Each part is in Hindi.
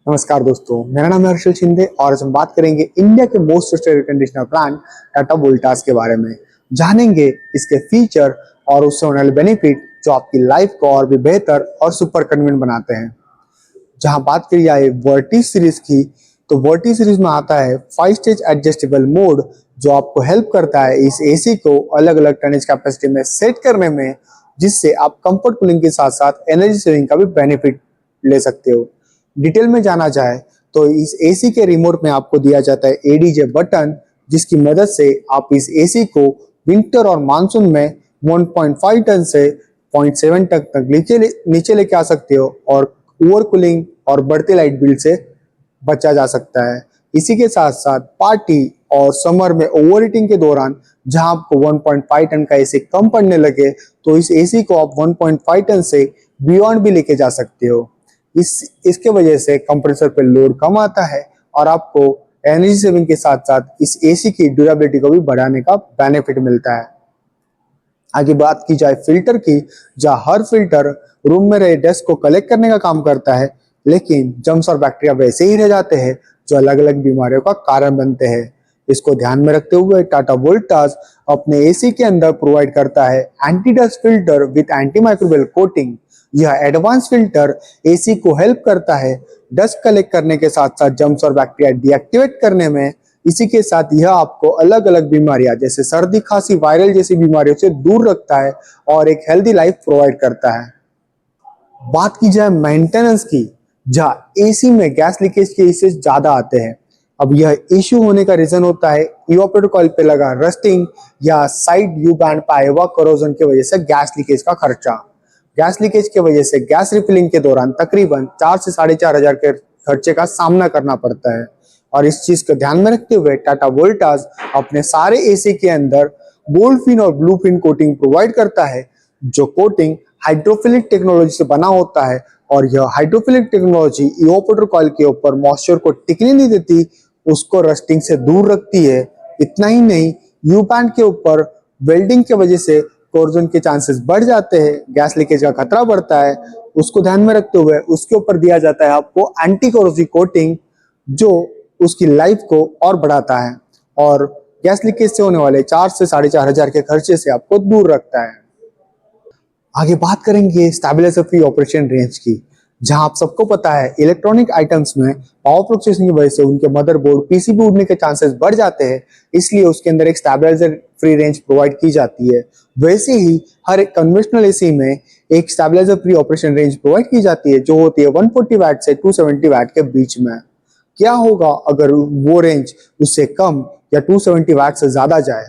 नमस्कार दोस्तों, मेरा नाम है हर्षल शिंदे और आज हम बात करेंगे इंडिया के most trusted air conditioner brand Tata Voltas के बारे में। जानेंगे इसके फीचर और उससे होने वाले बेनिफिट जो आपकी लाइफ को और भी बेहतर और सुपर कन्वीनियंट बनाते हैं। जहां बात करी जाए वर्टिस सीरीज की, तो वर्टिस सीरीज में आता है 5 स्टेज एडजस्टेबल मोड जो आपको हेल्प करता है इस एसी को अलग अलग टनेज कैपेसिटी में सेट करने में, जिससे आप कंफर्ट कूलिंग के साथ साथ एनर्जी सेविंग का भी बेनिफिट ले सकते हो। डिटेल में जाना जाए तो इस एसी के रिमोट में आपको दिया जाता है एडीजे बटन, जिसकी मदद से आप इस एसी को विंटर और मानसून में 1.5 टन से 0.7 टन तक नीचे लेके आ सकते हो और ओवर कूलिंग और बढ़ते लाइट बिल से बचा जा सकता है। इसी के साथ साथ पार्टी और समर में ओवर हीटिंग के दौरान जहां आपको 1.5 टन का एसी कम पड़ने लगे, तो इस एसी को आप 1.5 टन से बियॉन्ड भी लेके जा सकते हो। इसके वजह से कंप्रेसर पे लोड कम आता है और आपको एनर्जी सेविंग के साथ साथ इस एसी की ड्यूरेबिलिटी को भी बढ़ाने का बेनिफिट मिलता है। आगे बात की जाए फिल्टर की, जहां हर फिल्टर रूम में रहे डस्ट को कलेक्ट करने का काम करता है, लेकिन जर्म्स और बैक्टीरिया वैसे ही रह जाते हैं जो अलग अलग बीमारियों का कारण बनते हैं। इसको ध्यान में रखते हुए टाटा वोल्टास अपने एसी के अंदर प्रोवाइड करता है anti dust filter with anti microbial coating. यह एडवांस फिल्टर एसी को हेल्प करता है डस्ट कलेक्ट करने के साथ साथ जर्म्स और बैक्टीरिया डीएक्टिवेट करने में। इसी के साथ यह आपको अलग अलग बीमारियां जैसे सर्दी खांसी वायरल जैसी बीमारियों से दूर रखता है और एक हेल्दी लाइफ प्रोवाइड करता है। बात की जाए मेंटेनेंस की, जहां एसी में गैस लीकेज के केसेस ज्यादा आते हैं। अब यह इश्यू होने का रीजन होता है इवापोरेटर कॉइल पे लगा रस्टिंग या साइड यू बैंड पे आए हुआ कोरोजन की वजह से गैस लीकेज का खर्चा। गैस लीकेज की वजह से गैस रिफिलिंग के दौरान तकरीबन 4 से 4,500 के खर्चे का सामना करना पड़ता है। और इस चीज को ध्यान में रखते हुए टाटा वोल्टास अपने सारे एसी के अंदर गोल्ड फिन और ब्लू फिन कोटिंग प्रोवाइड करता है, जो कोटिंग हाइड्रोफिलिक टेक्नोलॉजी से बना होता है। और यह हाइड्रोफिलिक टेक्नोलॉजी इवापोरेटर कॉइल के ऊपर मॉइस्चर को टिकने नहीं देती, उसको रस्टिंग से दूर रखती है। इतना ही नहीं, यू बैंड के ऊपर वेल्डिंग की वजह से कोरोजन के चांसेस बढ़ जाते हैं, गैस लीकेज का खतरा बढ़ता है। उसको ध्यान में रखते हुए उसके ऊपर दिया जाता है आपको एंटी कोरोसिव कोटिंग, जो उसकी लाइफ को और बढ़ाता है और गैस लीकेज से होने वाले 4 से 4,500 के खर्चे से आपको दूर रखता है। आगे बात करेंगे स्टेबलाइजर फ्री ऑपरेशन रेंज की, जहां आप सबको पता है इलेक्ट्रॉनिक आइटम्स में पावर फ्लक्चुएशन की वजह से उनके मदरबोर्ड पीसीबी उड़ने के चांसेस बढ़ जाते हैं, इसलिए उसके अंदर एक स्टेबलाइजर फ्री रेंज प्रोवाइड की जाती है। वैसे ही हर एक कन्वेंशनल एसी में एक stabiliser free operation range provide की जाती है, जो होती है 140 वैट से 270 वैट के बीच में। क्या होगा अगर वो रेंज उससे कम या 270 वैट से ज्यादा जाए,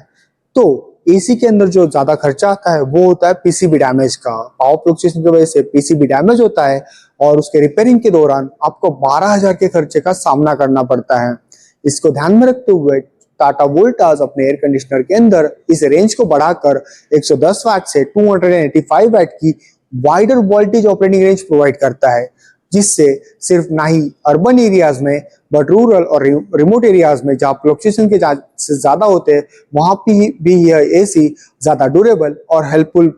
तो एसी के अंदर जो ज्यादा खर्चा आता है वो होता है पीसीबी डैमेज का। पावर फ्लक्चुएशन की वजह से पीसीबी डैमेज होता है और उसके रिपेयरिंग के दौरान आपको 12,000 के खर्चे का सामना करना पड़ता है। इसको ध्यान में रखते हुए टाटा वोल्टास अपने एयर कंडीशनर के अंदर इस रेंज को बढ़ाकर 110 वैट से 285 वैट की wider voltage operating range provide करता है, जिससे सिर्फ ना ही अर्बन एरियाज में बट रूरल और रिमोट एरियाज में जहाँ फ्लक्चुएशन के चांसेस ज्यादा होते हैं, वहां भी यह एसी ज्यादा ड्यूरेबल और हेल्पफुल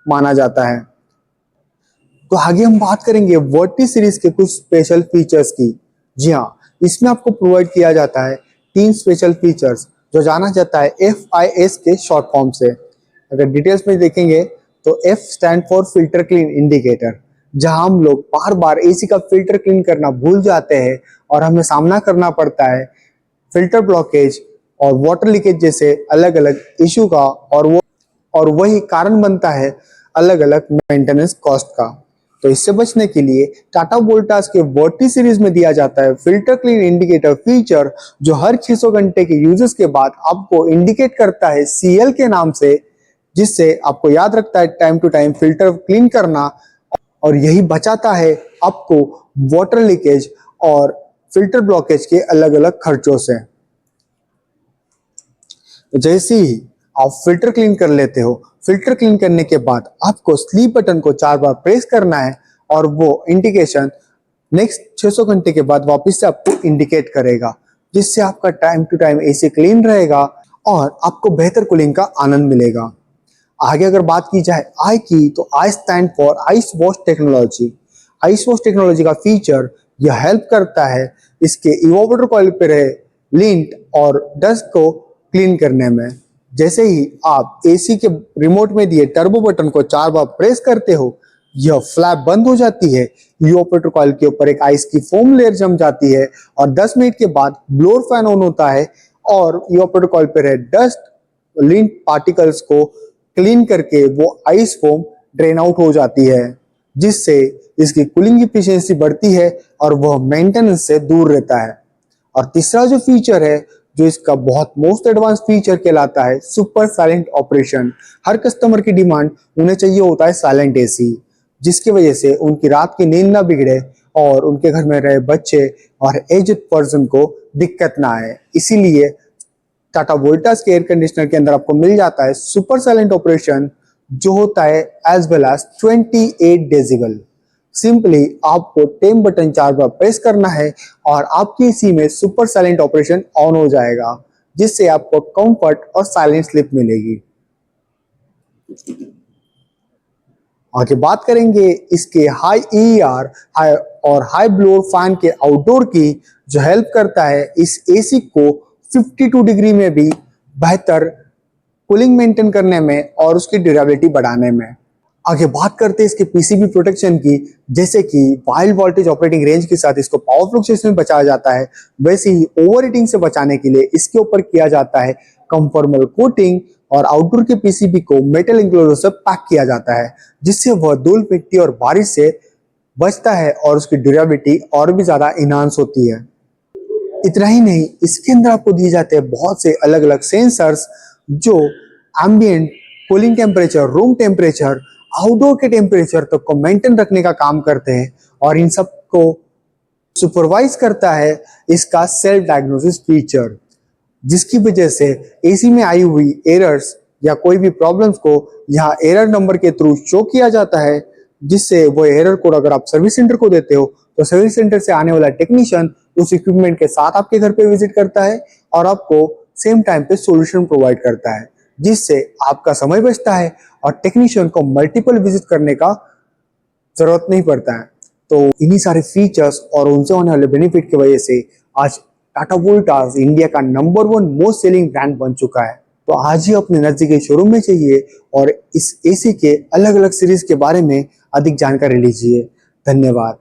माना जाता है। तो आगे हम बात करेंगे वर्टिस सीरीज के कुछ स्पेशल फीचर्स की। जी हाँ, इसमें आपको प्रोवाइड किया जाता है 3 स्पेशल फीचर्स जो जाना जाता है FIS के शॉर्ट फॉर्म से। अगर डिटेल्स में देखेंगे तो F stand for filter clean indicator, जहां हम लोग बार बार एसी का फिल्टर क्लीन करना भूल जाते हैं और हमें सामना करना पड़ता है फिल्टर ब्लॉकेज और वाटर लीकेज जैसे अलग अलग इशू का, और वही कारण बनता है अलग अलग मेंटेनेंस कॉस्ट का। तो इससे बचने के लिए टाटा वोल्टास के वर्टिस सीरीज में दिया जाता है फिल्टर क्लीन इंडिकेटर फीचर, जो हर 600 घंटे के यूजेस के बाद आपको इंडिकेट करता है CL के नाम से, जिससे आपको याद रखता है time to time filter clean करना, और यही बचाता है आपको वाटर लीकेज और फिल्टर ब्लॉकेज के अलग अलग खर्चों से। जैसे ही आप फिल्टर क्लीन कर लेते हो, फिल्टर क्लीन करने के बाद आपको स्लीप बटन को 4 बार प्रेस करना है और वो इंडिकेशन नेक्स्ट 600 घंटे के बाद वापस से आपको इंडिकेट करेगा, जिससे आपका time to time AC clean रहेगा और आपको बेहतर कूलिंग का आनंद मिलेगा। आगे अगर बात की जाए आई की, तो I stand for ice wash technology. Ice wash technology का फीचर यह हेल्प करता है इसके इवोपोरेटर कॉइल पे रहे लिंट और डस्ट को क्लीन करने में। जैसे ही आप एसी के रिमोट में दिए टर्बो बटन को 4 बार प्रेस करते हो, यह फ्लैप बंद हो जाती है, इवोपोरेटर कॉइल के ऊपर एक आइस की फोम लेयर जम जाती है और 10 मिनट के बाद ब्लोअर फैन ऑन होता है और इवोपोरेटर कॉइल पे रहे डस्ट लिंट पार्टिकल्स को क्लीन करके वो आइस फोम ड्रेन आउट हो जाती है, जिससे इसकी कूलिंग एफिशिएंसी बढ़ती है और वह मेंटेनेंस से दूर रहता है। और तीसरा जो फीचर है, जो इसका बहुत मोस्ट एडवांस फीचर कहलाता है, सुपर साइलेंट ऑपरेशन। हर कस्टमर की डिमांड उन्हें चाहिए होता है साइलेंट एसी, जिसकी वजह से उनकी रात की नींद ना बिगड़े और उनके घर में रहे बच्चे और एज्ड पर्सन को दिक्कत ना आए। इसीलिए टाटा वोल्टास के एयर कंडीशनर के अंदर आपको मिल जाता है सुपर साइलेंट ऑपरेशन, जो होता है as well as 28 decibel. Simply आपको टेम बटन 4 बार प्रेस करना है और आपके एसी में सुपर साइलेंट ऑपरेशन ऑन हो जाएगा, जिससे आपको कंफर्ट और साइलेंट स्लीप मिलेगी। आगे बात करेंगे इसके हाई ईआर हाई और हाई ब्लोअर फैन के आउटडोर की, जो हेल्प करता है इस एसी को 52 डिग्री में भी बेहतर कूलिंग मेंटेन करने में और उसकी ड्यूरेबिलिटी बढ़ाने में। आगे बात करते हैं इसके पीसीबी प्रोटेक्शन की। जैसे कि वाइल्ड वोल्टेज ऑपरेटिंग रेंज के साथ इसको पावर फ्लक्चुएशन में बचाया जाता है, वैसे ही ओवर हीटिंग से बचाने के लिए इसके ऊपर किया जाता है कंफर्मल कोटिंग और आउटडोर के पीसीबी को मेटल इंक्लोजर से पैक किया जाता है, जिससे वह धूल मिट्टी और बारिश से बचता है और उसकी ड्यूरेबिलिटी और भी ज्यादा इनहांस होती है। इतना ही नहीं, इसके अंदर आपको दिए जाते हैं बहुत से अलग अलग सेंसर्स, जो ambient cooling temperature, room temperature, outdoor के टेम्परेचर तक को मेंटेन रखने का काम करते हैं और इन सब को सुपरवाइज करता है इसका सेल्फ डायग्नोसिस फीचर, जिसकी वजह से एसी में आई हुई एरर्स या कोई भी प्रॉब्लम्स को यहाँ एरर नंबर के थ्रू शो किया जाता है, जिससे वो एरर कोड अगर आप सर्विस सेंटर को देते हो तो सर्विस सेंटर से आने वाला टेक्नीशियन उस इक्विपमेंट के साथ आपके घर पे विजिट करता है और आपको सेम टाइम पे सॉल्यूशन प्रोवाइड करता है, जिससे आपका समय बचता है और टेक्नीशियन को मल्टीपल विजिट करने का जरूरत नहीं पड़ता है। तो इन्हीं सारे फीचर्स और उनसे होने वाले बेनिफिट की वजह से आज टाटा वोल्टास इंडिया का नंबर 1 मोस्ट सेलिंग ब्रांड बन चुका है। तो आज ही अपने नजदीकी शोरूम में चाहिए और इस एसी के अलग अलग सीरीज के बारे में अधिक जानकारी लीजिए। धन्यवाद।